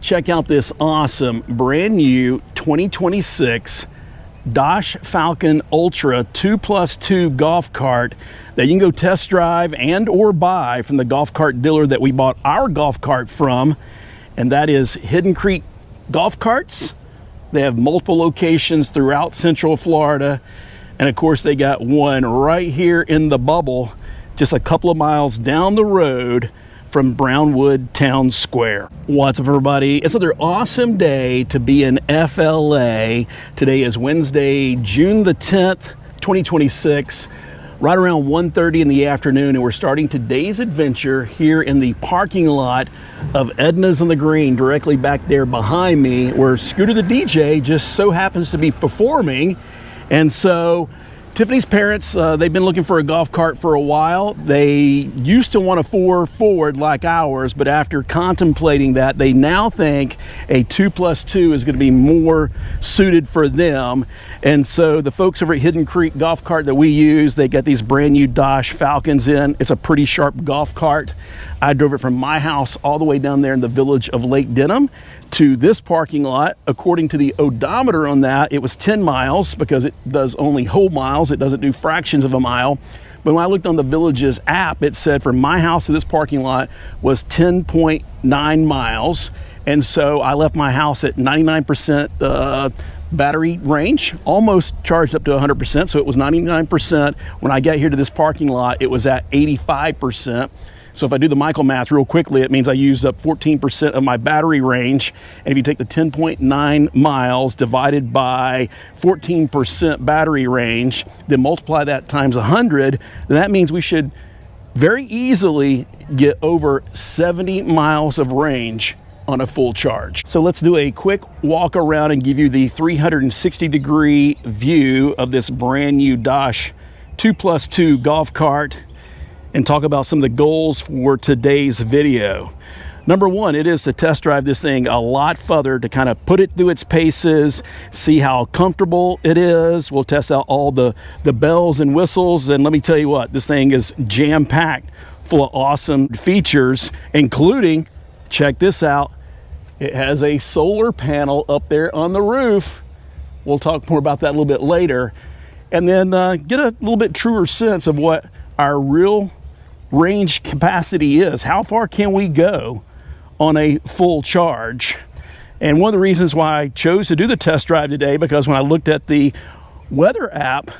check out this awesome brand new 2026 Dodge Falcon Ultra 2+2 golf cart that you can go test drive and or buy from the golf cart dealer that we bought our golf cart from, and that is Hidden Creek Golf Carts. They have multiple locations throughout Central Florida, and of course they got one right here in the bubble just a couple of miles down the road from Brownwood Town Square. What's up, everybody? It's another awesome day to be in FLA. Today is Wednesday, June the 10th, 2026, right around 1:30 in the afternoon, and we're starting today's adventure here in the parking lot of Edna's on the Green, directly back there behind me, where Scooter the DJ just so happens to be performing. And so Tiffany's parents, they've been looking for a golf cart for a while. They used to want a 4 like ours, but after contemplating that, they now think a 2+2 is going to be more suited for them. And so the folks over at Hidden Creek Golf Cart that we use, they got these brand new Dodge Falcons in. It's a pretty sharp golf cart. I drove it from my house all the way down there in the village of Lake Denham to this parking lot. According to the odometer on that, it was 10 miles because it does only whole miles. It doesn't do fractions of a mile. But when I looked on the village's app, it said from my house to this parking lot was 10.9 miles. And so I left my house at 99% battery range, almost charged up to 100%. So it was 99%. When I got here to this parking lot, it was at 85%. So if I do the Michael math real quickly, it means I used up 14% of my battery range. And if you take the 10.9 miles divided by 14% battery range, then multiply that times 100, then that means we should very easily get over 70 miles of range on a full charge. So let's do a quick walk around and give you the 360-degree view of this brand new Dodge 2+2 golf cart and talk about some of the goals for today's video. Number one, it is to test drive this thing a lot further, to kind of put it through its paces, see how comfortable it is. We'll test out all the bells and whistles, and let me tell you what, this thing is jam-packed full of awesome features, including, check this out, it has a solar panel up there on the roof. We'll talk more about that a little bit later, and then get a little bit truer sense of what our real range capacity is. How far can we go on a full charge? And one of the reasons why I chose to do the test drive today, because when I looked at the weather app,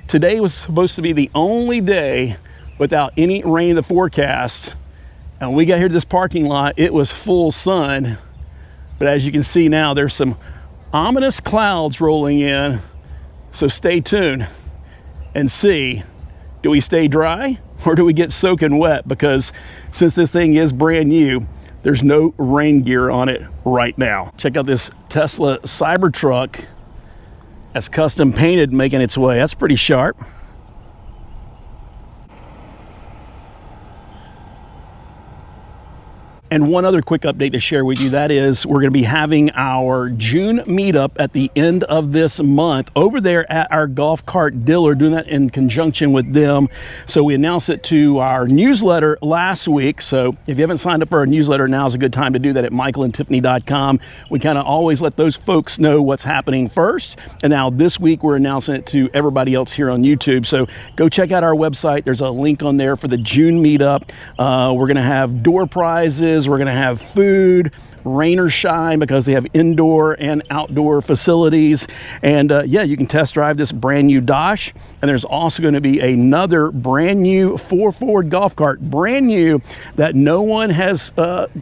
today was supposed to be the only day without any rain in the forecast. And when we got here to this parking lot, it was full sun. But as you can see now, there's some ominous clouds rolling in. So stay tuned and see, do we stay dry or do we get soaking wet? Because since this thing is brand new, there's no rain gear on it right now. Check out this Tesla Cybertruck that's custom painted, making its way. That's pretty sharp. And one other quick update to share with you, that is we're going to be having our June meetup at the end of this month over there at our golf cart dealer, doing that in conjunction with them. So we announced it to our newsletter last week. So if you haven't signed up for our newsletter, now is a good time to do that at michaelandtiffany.com. We kind of always let those folks know what's happening first. And now this week we're announcing it to everybody else here on YouTube. So go check out our website. There's a link on there for the June meetup. We're going to have door prizes. We're going to have food, rain or shine, because they have indoor and outdoor facilities. And yeah, you can test drive this brand new Dodge. And there's also going to be another brand new 4 golf cart, brand new, that no one has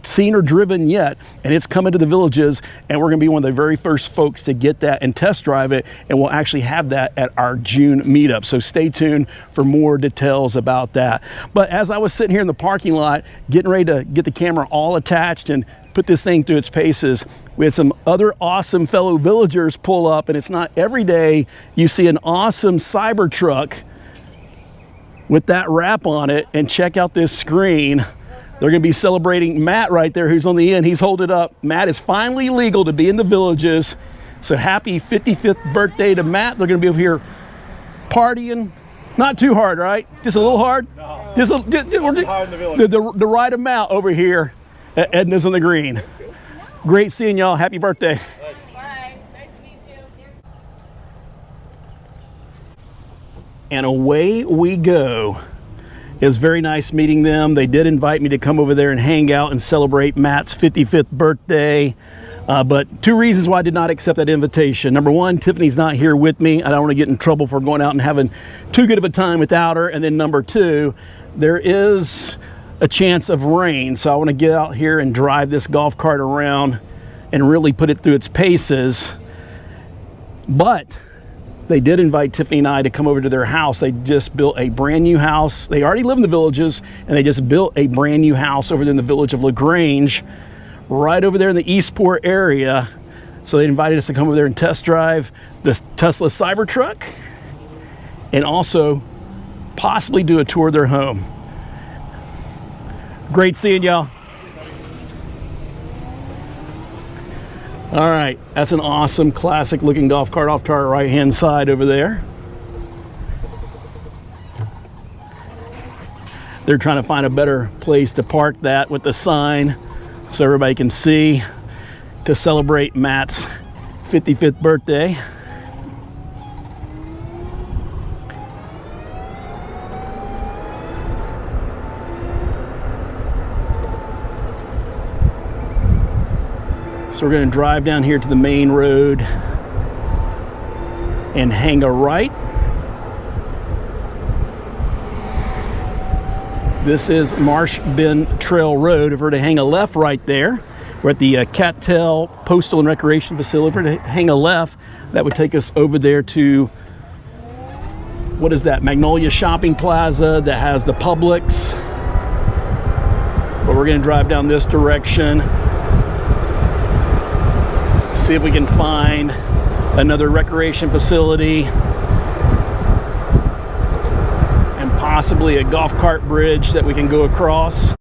seen or driven yet. And it's coming to the villages, and we're going to be one of the very first folks to get that and test drive it. And we'll actually have that at our June meetup. So stay tuned for more details about that. But as I was sitting here in the parking lot, getting ready to get the camera all attached and put this thing through its paces, we had some other awesome fellow villagers pull up, and it's not every day you see an awesome Cybertruck with that wrap on it. And check out this screen. They're going to be celebrating Matt right there, who's on the end. He's holding it up. Matt is finally legal to be in the villages. So happy 55th birthday to Matt. They're going to be over here partying. Not too hard, right? Just a little hard? No. Just hard in the village. The right amount over here at Edna's on the Green. Great seeing y'all. Happy birthday. Bye. Nice to meet you. And away we go. It was very nice meeting them. They did invite me to come over there and hang out and celebrate Matt's 55th birthday. But two reasons why I did not accept that invitation. Number one, Tiffany's not here with me. I don't want to get in trouble for going out and having too good of a time without her. And then number two, there is a chance of rain. So I want to get out here and drive this golf cart around and really put it through its paces. But they did invite Tiffany and I to come over to their house. They just built a brand new house. They already live in the Villages, and they just built a brand new house over there in the village of LaGrange, right over there in the Eastport area. So they invited us to come over there and test drive this Tesla Cybertruck and also possibly do a tour of their home. Great seeing y'all. All right, that's an awesome classic looking golf cart off to our right hand side over there. They're trying to find a better place to park that with the sign so everybody can see to celebrate Matt's 55th birthday. So we're going to drive down here to the main road and hang a right. This is Marsh Bend Trail Road. If we're to hang a left right there, we're at the Cattail Postal and Recreation Facility. If we're to hang a left, that would take us over there to, what is that, Magnolia Shopping Plaza that has the Publix. But we're going to drive down this direction. See if we can find another recreation facility and possibly a golf cart bridge that we can go across.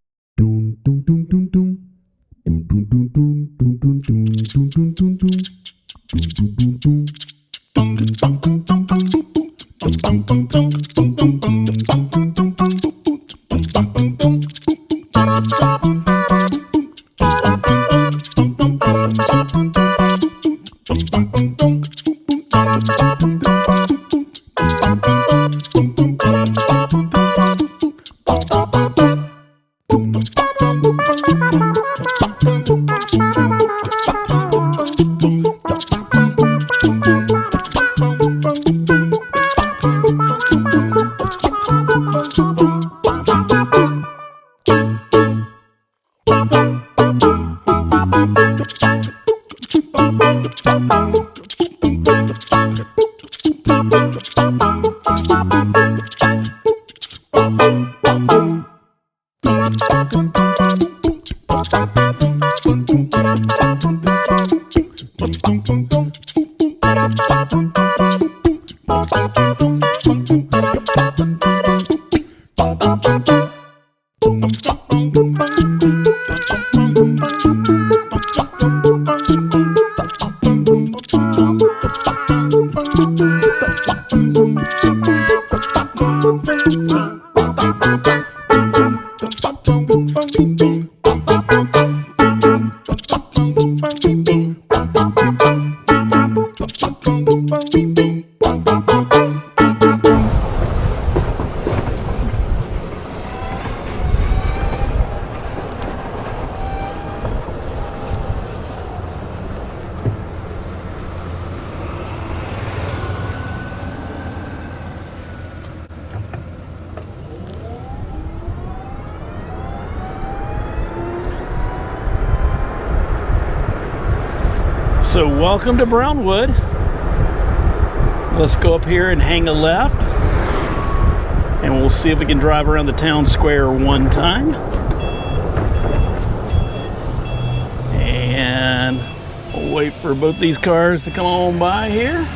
So welcome to Brownwood. Let's go up here and hang a left, and we'll see if we can drive around the town square one time. And we'll wait for both these cars to come on by here.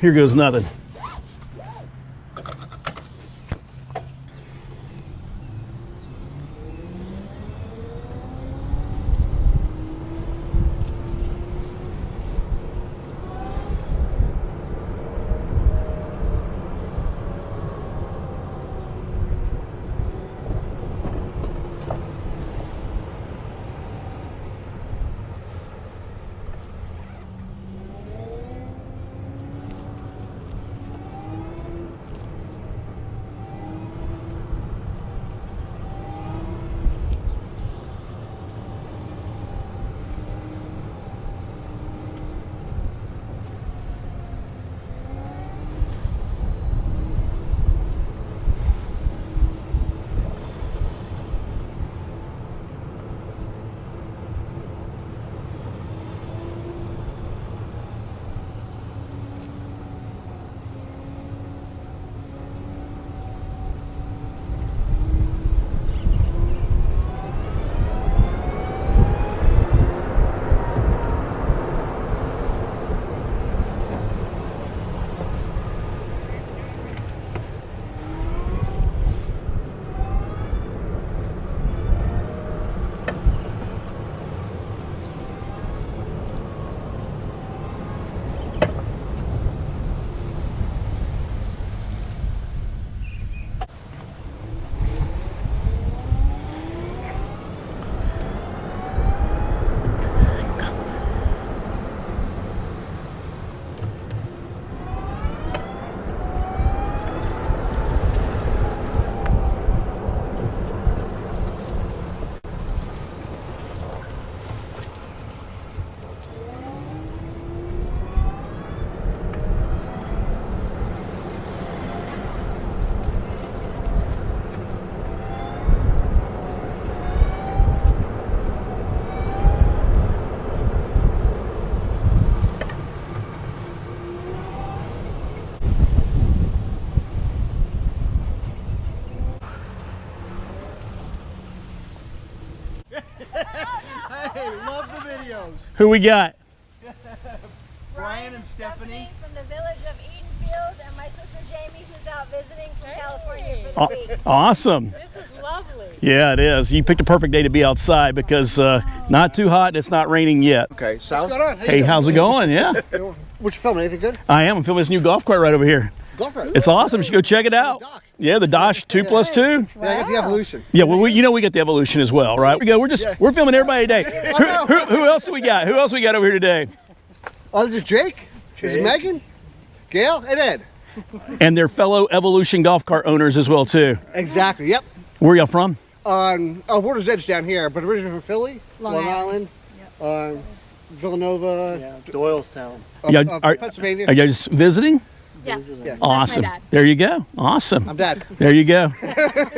Here goes nothing. Hey, love the videos. Who we got? Brian and Stephanie. From the village of Edenfield, and my sister Jamie, who's out visiting from California for the week. Awesome. This is lovely. Yeah, it is. You picked a perfect day to be outside because not too hot and it's not raining yet. Okay, south. What's going on? Hey, how's it going? Yeah, What you filming? Anything good? I am. I'm filming this new golf cart right over here. Golf cart. It's awesome. You should go check it out. Dock. Yeah, the Dosh 2+2. Yeah, I got the Evolution. Yeah, well, we get the Evolution as well, right? We go. We're filming everybody today. Who else do we got? Who else we got over here today? Oh, this is Jake. This is Megan, Gail, and Ed. And their fellow Evolution golf cart owners as well too. Exactly. Yep. Where y'all from? Water's Edge down here, but originally from Philly, Long Island, Villanova, Doylestown. Pennsylvania. Are y'all just visiting? Yes. Yeah. Awesome. dad. There you go. Awesome. I'm Dad. There you go.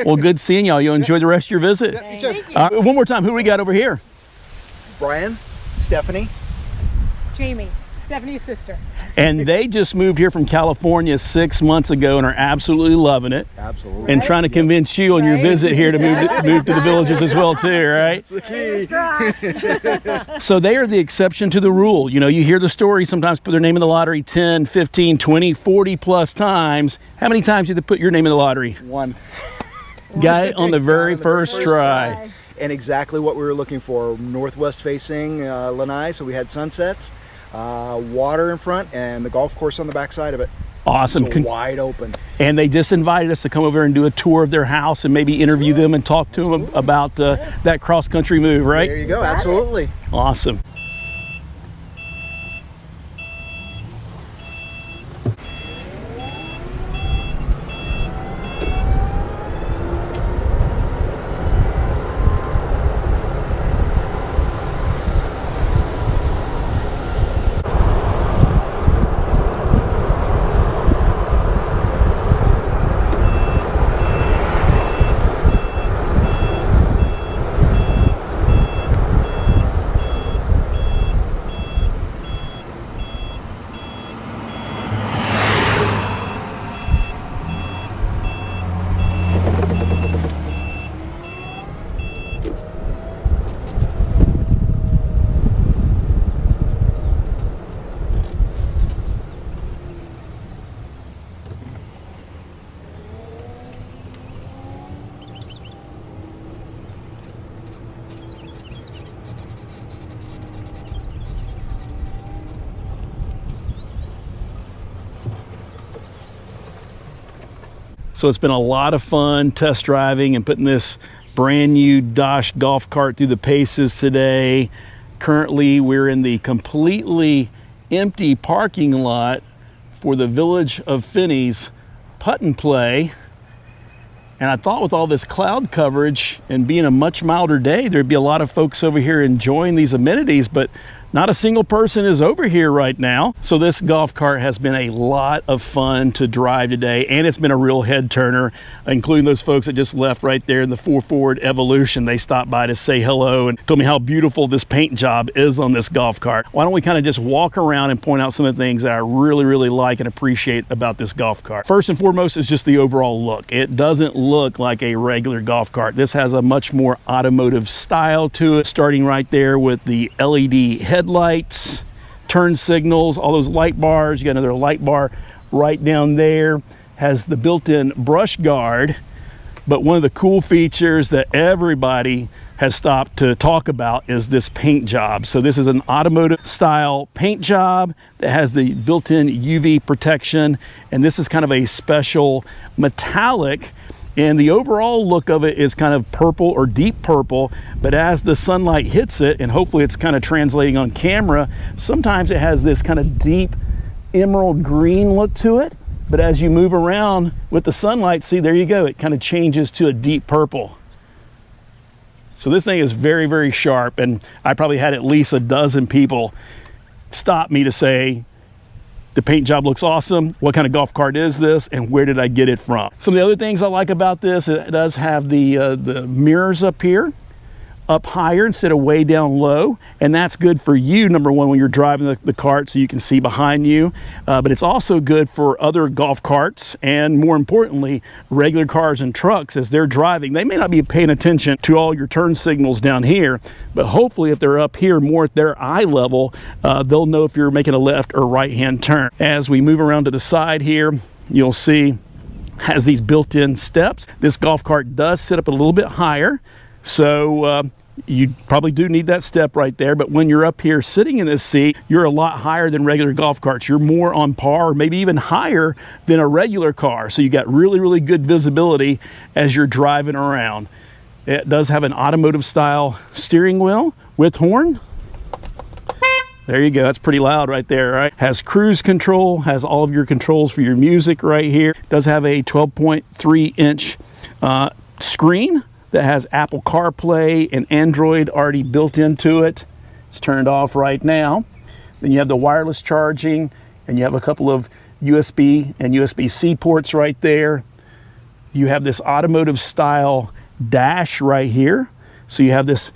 Well, good seeing y'all. You enjoy the rest of your visit. You too. One more time. Who we got over here? Brian, Stephanie. Jamie, Stephanie's sister. And they just moved here from California 6 months ago and are absolutely loving it. Absolutely. And trying to convince you on your visit here to move to the villages as well too, right? So they are the exception to the rule. You know, you hear the story, sometimes put their name in the lottery 10, 15, 20, 40 plus times. How many times did they put your name in the lottery? One. Got it on the very first try. And exactly what we were looking for. Northwest facing Lanai, so we had sunsets, water in front, and the golf course on the back side of it. Awesome. So wide open. And they just invited us to come over and do a tour of their house and maybe interview them and talk to them about that cross-country move, right? There you go. Absolutely. Awesome. So it's been a lot of fun test driving and putting this brand new Dosh golf cart through the paces today. Currently, we're in the completely empty parking lot for the Village of Finney's Putt and Play. And I thought with all this cloud coverage and being a much milder day, there'd be a lot of folks over here enjoying these amenities, but not a single person is over here right now. So this golf cart has been a lot of fun to drive today, and it's been a real head turner, including those folks that just left right there in the 4 Forward Evolution. They stopped by to say hello and told me how beautiful this paint job is on this golf cart. Why don't we kind of just walk around and point out some of the things that I really like and appreciate about this golf cart. First and foremost is just the overall look. It doesn't look like a regular golf cart. This has a much more automotive style to it, starting right there with the LED headlights, turn signals, all those light bars. You got another light bar right down there. Has the built-in brush guard. But one of the cool features that everybody has stopped to talk about is this paint job. So this is an automotive style paint job that has the built-in UV protection, and this is kind of a special metallic, and the overall look of it is kind of purple or deep purple, but as the sunlight hits it, and hopefully it's kind of translating on camera, sometimes it has this kind of deep emerald green look to it, but as you move around with the sunlight, see, there you go, it kind of changes to a deep purple. So this thing is very sharp, and I probably had at least a dozen people stop me to say, the paint job looks awesome. What kind of golf cart is this, and where did I get it from? Some of the other things I like about this, it does have the mirrors up here, up higher instead of way down low, and that's good for you, number one, when you're driving the cart so you can see behind you, but it's also good for other golf carts, and more importantly, regular cars and trucks. As they're driving, they may not be paying attention to all your turn signals down here, but hopefully if they're up here more at their eye level, they'll know if you're making a left or right hand turn. As we move around to the side here, you'll see has these built-in steps. This golf cart does sit up a little bit higher, so you probably do need that step right there, but when you're up here sitting in this seat, you're a lot higher than regular golf carts. You're more on par, or maybe even higher than a regular car, so you got really good visibility as you're driving around. It does have an automotive style steering wheel with horn. There you go, that's pretty loud right there, right? Has cruise control, has all of your controls for your music right here. Does have a 12.3 inch screen that has Apple CarPlay and Android already built into it. It's turned off right now. Then you have the wireless charging, and you have a couple of USB and USB-C ports right there. You have this automotive style dash right here. So you have this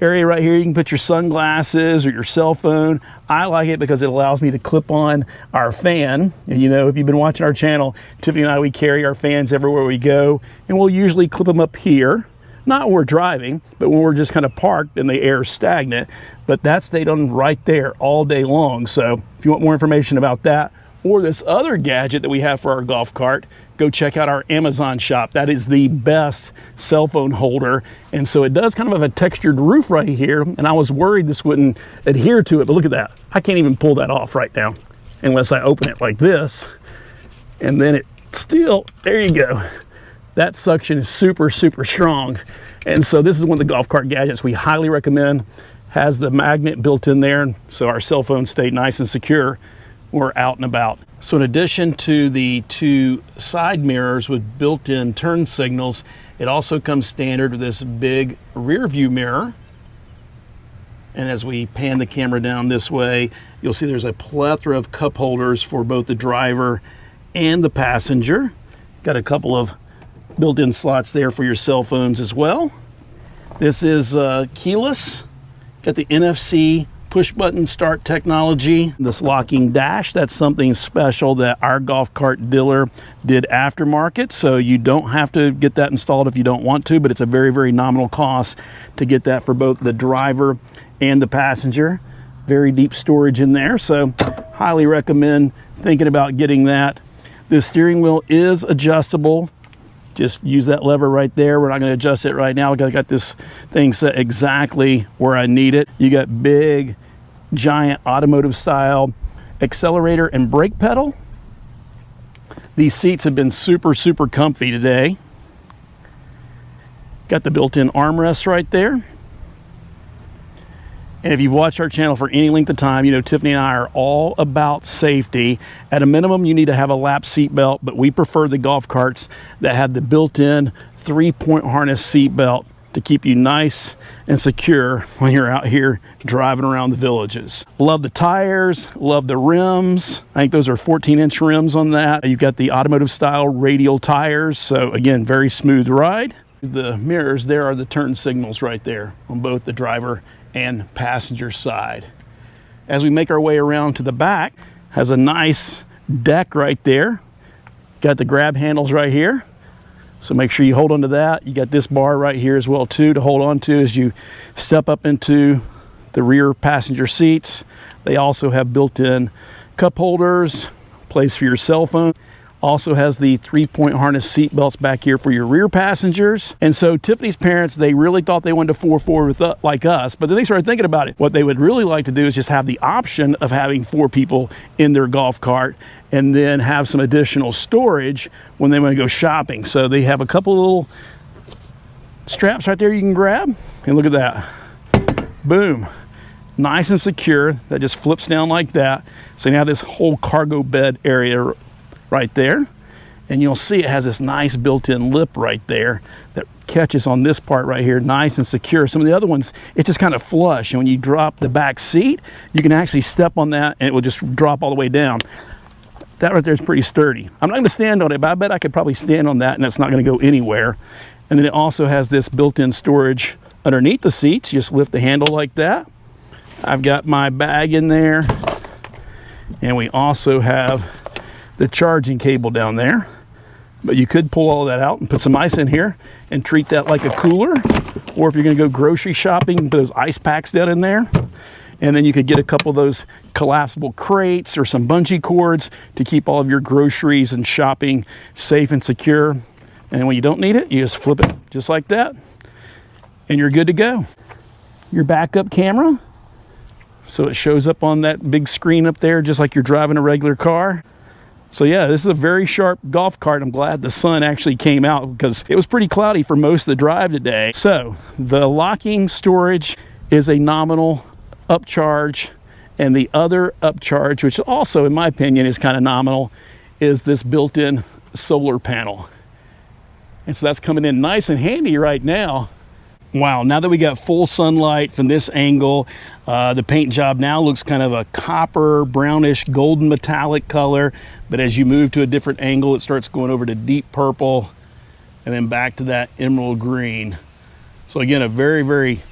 area right here, you can put your sunglasses or your cell phone. I like it because it allows me to clip on our fan. And you know, if you've been watching our channel, Tiffany and I, we carry our fans everywhere we go, and we'll usually clip them up here. Not when we're driving, but when we're just kind of parked and the air is stagnant. But that stayed on right there all day long. So if you want more information about that or this other gadget that we have for our golf cart, go check out our Amazon shop. That is the best cell phone holder. And so it does kind of have a textured roof right here. And I was worried this wouldn't adhere to it, but look at that. I can't even pull that off right now unless I open it like this. And then it still, there you go. That suction is super strong. And so this is one of the golf cart gadgets we highly recommend. Has the magnet built in there, so our cell phones stay nice and secure when we're out and about. So in addition to the 2 side mirrors with built-in turn signals, it also comes standard with this big rear view mirror. And as we pan the camera down this way, you'll see there's a plethora of cup holders for both the driver and the passenger. Got a couple of built-in slots there for your cell phones as well. This is keyless. Got the NFC push button start technology. This locking dash, that's something special that our golf cart dealer did aftermarket, so you don't have to get that installed if you don't want to, but it's a very nominal cost to get that for both the driver and the passenger. Very deep storage in there, so highly recommend thinking about getting that. The steering wheel is adjustable. Just use that lever right there. We're not going to adjust it right now. I got this thing set exactly where I need it. You got big, giant automotive style accelerator and brake pedal. These seats have been super, super comfy today. Got the built-in armrest right there. And if you've watched our channel for any length of time, you know Tiffany and I are all about safety. At a minimum, you need to have a lap seat belt, but we prefer the golf carts that have the built-in 3-point harness seat belt to keep you nice and secure when you're out here driving around the villages. Love the tires, love the rims. I think those are 14-inch rims on that. You've got the automotive style radial tires, so again, very smooth ride. The mirrors, there are the turn signals right there on both the driver and passenger side. As we make our way around to the back, has a nice deck right there. Got the grab handles right here, so make sure you hold on to that. You got this bar right here as well too to hold on to as you step up into the rear passenger seats. They also have built-in cup holders, place for your cell phone. Also has the 3-point harness seat belts back here for your rear passengers. And so Tiffany's parents, they really thought they wanted to 4-4 with like us, but then they started thinking about it. What they would really like to do is just have the option of having 4 people in their golf cart and then have some additional storage when they want to go shopping. So they have a couple little straps right there you can grab, and look at that. Boom. Nice and secure. That just flips down like that. So you have this whole cargo bed area right there, and you'll see it has this nice built-in lip right there that catches on this part right here, nice and secure. Some of the other ones, it's just kind of flush, and when you drop the back seat, you can actually step on that and it will just drop all the way down. That right there is pretty sturdy. I'm not going to stand on it, but I bet I could probably stand on that and it's not going to go anywhere. And then it also has this built-in storage underneath the seats. You just lift the handle like that. I've got my bag in there, and we also have the charging cable down there, but you could pull all of that out and put some ice in here and treat that like a cooler. Or if you're going to go grocery shopping, put those ice packs down in there, and then you could get a couple of those collapsible crates or some bungee cords to keep all of your groceries and shopping safe and secure. And when you don't need it, you just flip it just like that and you're good to go. Your backup camera, so it shows up on that big screen up there just like you're driving a regular car. So yeah, this is a very sharp golf cart. I'm glad the sun actually came out because it was pretty cloudy for most of the drive today. So the locking storage is a nominal upcharge, and the other upcharge, which also in my opinion is kind of nominal, is this built-in solar panel. And so that's coming in nice and handy right now. Wow, now that we got full sunlight from this angle, the paint job now looks kind of a copper, brownish, golden metallic color. But as you move to a different angle, it starts going over to deep purple and then back to that emerald green. So again, a very, very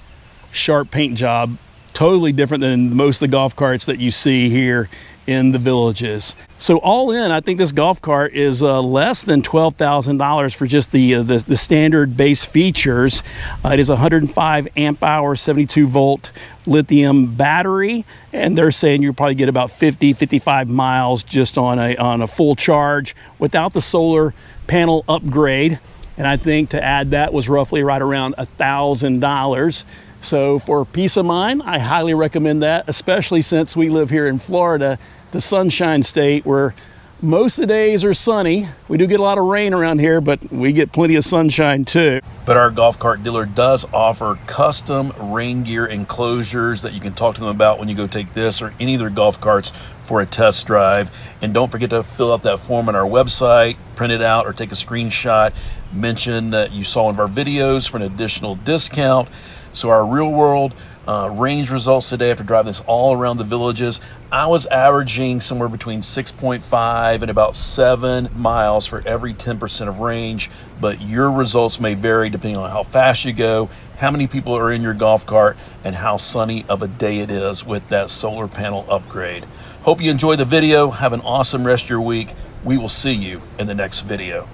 sharp paint job, totally different than most of the golf carts that you see here in the villages. So all in, I think this golf cart is less than $12,000 for just the standard base features. It is a 105 amp hour, 72 volt lithium battery, and they're saying you'll probably get about 55 miles just on a full charge without the solar panel upgrade. And I think to add that was roughly right around $1,000. So for peace of mind, I highly recommend that, especially since we live here in Florida, the Sunshine State, where most of the days are sunny. We do get a lot of rain around here, but we get plenty of sunshine too. But our golf cart dealer does offer custom rain gear enclosures that you can talk to them about when you go take this or any of their golf carts for a test drive. And don't forget to fill out that form on our website, print it out or take a screenshot, mention that you saw one of our videos for an additional discount. So our real world range results today after driving this all around the villages, I was averaging somewhere between 6.5 and about 7 miles for every 10% of range, but your results may vary depending on how fast you go, how many people are in your golf cart, and how sunny of a day it is with that solar panel upgrade. Hope you enjoy the video. Have an awesome rest of your week. We will see you in the next video.